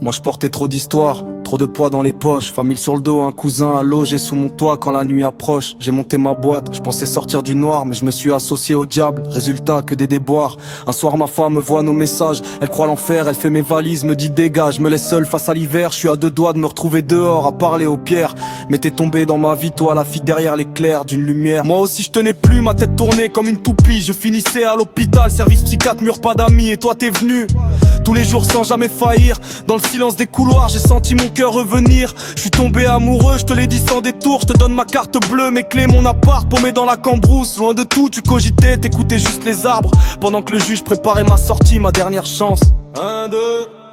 Moi je portais trop d'histoires, trop de poids dans les poches. Famille sur le dos, un cousin à loger sous mon toit quand la nuit approche. J'ai monté ma boîte, je pensais sortir du noir, mais je me suis associé au diable. Résultat, que des déboires. Un soir ma femme me voit nos messages, elle croit l'enfer, elle fait mes valises, me dit dégage. Me laisse seul face à l'hiver, je suis à deux doigts de me retrouver dehors à parler aux pierres. Mais t'es tombé dans ma vie, toi la fille derrière l'éclair d'une lumière. Moi aussi je tenais plus, ma tête tournée comme une toupie. Je finissais à l'hôpital, service psychiatre, mur pas d'amis. Et toi t'es venu tous les jours sans jamais faillir. Dans le silence des couloirs, j'ai senti mon cœur revenir. Je suis tombé amoureux, je te l'ai dit sans détour. Je te donne ma carte bleue, mes clés, mon appart, paumé dans la cambrousse. Loin de tout, tu cogitais, t'écoutais juste les arbres. Pendant que le juge préparait ma sortie, ma dernière chance. 1, 2,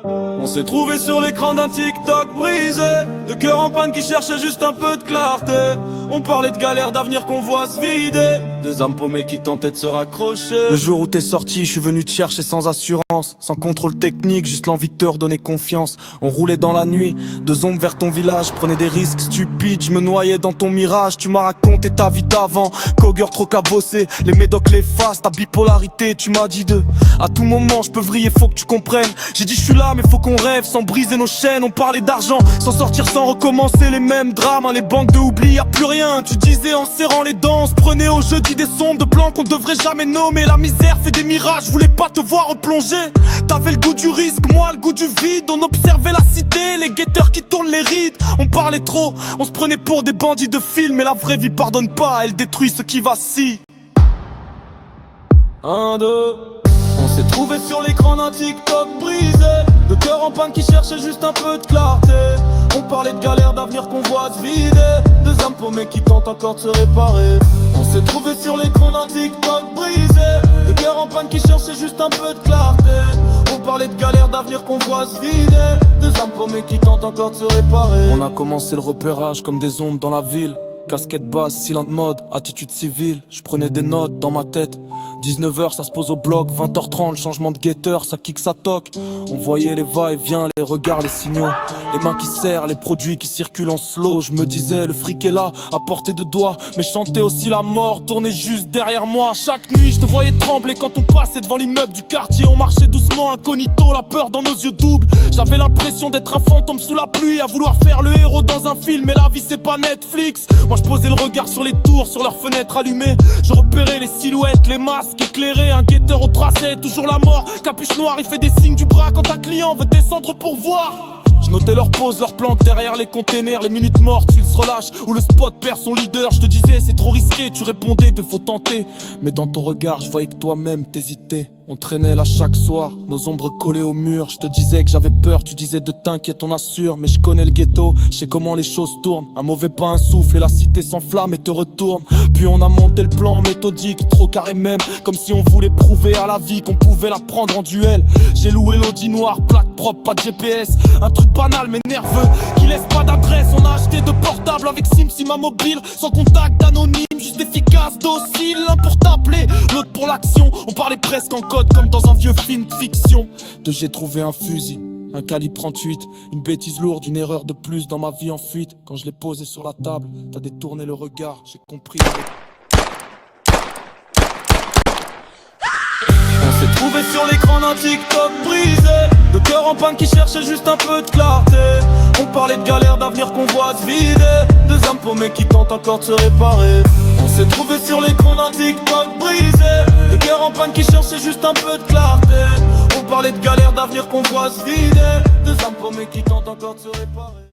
on s'est trouvé sur l'écran d'un TikTok brisé. De cœur en panne qui cherchait juste un peu de clarté. On parlait de galère, d'avenir qu'on voit se vider. Deux âmes paumées qui tentaient de se raccrocher. Le jour où t'es sorti, je suis venu te chercher sans assurance, sans contrôle technique, juste l'envie de te redonner confiance. On roulait dans la nuit, deux ombres vers ton village. Prenais des risques stupides, je me noyais dans ton mirage. Tu m'as raconté ta vie d'avant, Coger trop cabossé. Les médocs, les faces, ta bipolarité. Tu m'as dit à tout moment je peux vriller, faut que tu comprennes. J'ai dit je suis là mais faut qu'on rêve sans briser nos chaînes. On parlait d'argent, sans sortir, sans recommencer les mêmes drames, hein, les banques de oubli, y'a plus rien. Tu disais en serrant les dents, on se prenait au jeu d'idées sombres, de plans qu'on devrait jamais nommer. La misère fait des mirages, je voulais pas te voir replonger. T'avais le goût du risque, moi le goût du vide. On observait la cité, les guetteurs qui tournent les rides. On parlait trop, on se prenait pour des bandits de film. Mais la vraie vie pardonne pas, elle détruit ce qui vacille. 1, 2, on s'est trouvé sur l'écran d'un TikTok brisé. De cœur en panne qui cherchait juste un peu de clarté. On parlait de galère, d'avenir qu'on voit se vider. Deux âmes paumées qui tentent encore de se réparer. On s'est trouvé sur l'écran d'un TikTok brisé. De cœur en panne qui cherchait juste un peu de clarté. On parlait de galère, d'avenir qu'on voit se vider. Deux âmes paumées qui tentent encore de se réparer. On a commencé le repérage comme des ombres dans la ville. Casquette basse, silent mode, attitude civile. Je prenais des notes dans ma tête. 19h ça se pose au bloc, 20h30 le changement de guetteur, ça kick, ça toque. On voyait les va-et-vient, les regards, les signaux. Les mains qui serrent, les produits qui circulent en slow. Je me disais le fric est là, à portée de doigts. Mais chantais aussi la mort, tournait juste derrière moi. Chaque nuit je te voyais trembler quand on passait devant l'immeuble du quartier. On marchait doucement, incognito, la peur dans nos yeux doubles. J'avais l'impression d'être un fantôme sous la pluie, à vouloir faire le héros dans un film. Mais la vie c'est pas Netflix. Moi je posais le regard sur les tours, sur leurs fenêtres allumées. Je repérais les silhouettes, les masques éclairés. Un guetteur au tracé, toujours la mort. Capuche noire, il fait des signes du bras quand un client veut descendre pour voir. Je notais leurs poses, leurs planques derrière les containers. Les minutes mortes, ils se relâchent, où le spot perd son leader. Je te disais c'est trop risqué, tu répondais qu'il faut tenter. Mais dans ton regard, je voyais que toi-même t'hésitais. On traînait là chaque soir, nos ombres collées au mur. Je te disais que j'avais peur, tu disais de t'inquiète, on assure. Mais je connais le ghetto, je sais comment les choses tournent. Un mauvais pas, un souffle et la cité s'enflamme et te retourne. Puis on a monté le plan méthodique, trop carré même. Comme si on voulait prouver à la vie qu'on pouvait la prendre en duel. J'ai loué l'Audi noir, plaque propre, pas de GPS. Un truc banal mais nerveux, qui laisse pas d'adresse. On a acheté deux portables avec SIM mobile. Sans contact anonyme, juste efficace, docile. L'un pour t'appeler, l'autre pour l'action. On parlait presque en code comme dans un vieux film de fiction. J'ai trouvé un fusil, un calibre 38. Une bêtise lourde, une erreur de plus dans ma vie en fuite. Quand je l'ai posé sur la table, t'as détourné le regard, j'ai compris. On s'est trouvé sur l'écran d'un TikTok brisé. De cœur en panne qui cherchait juste un peu de clarté. On parlait de galère, d'avenir qu'on voit se vider. Deux âmes paumées qui tentent encore de se réparer. On s'est trouvé sur l'écran d'un TikTok brisé. De cœur en panne qui cherchait juste un peu de clarté. On parlait de galère, d'avenir qu'on voit se vider. Deux âmes paumées qui tentent encore de se réparer.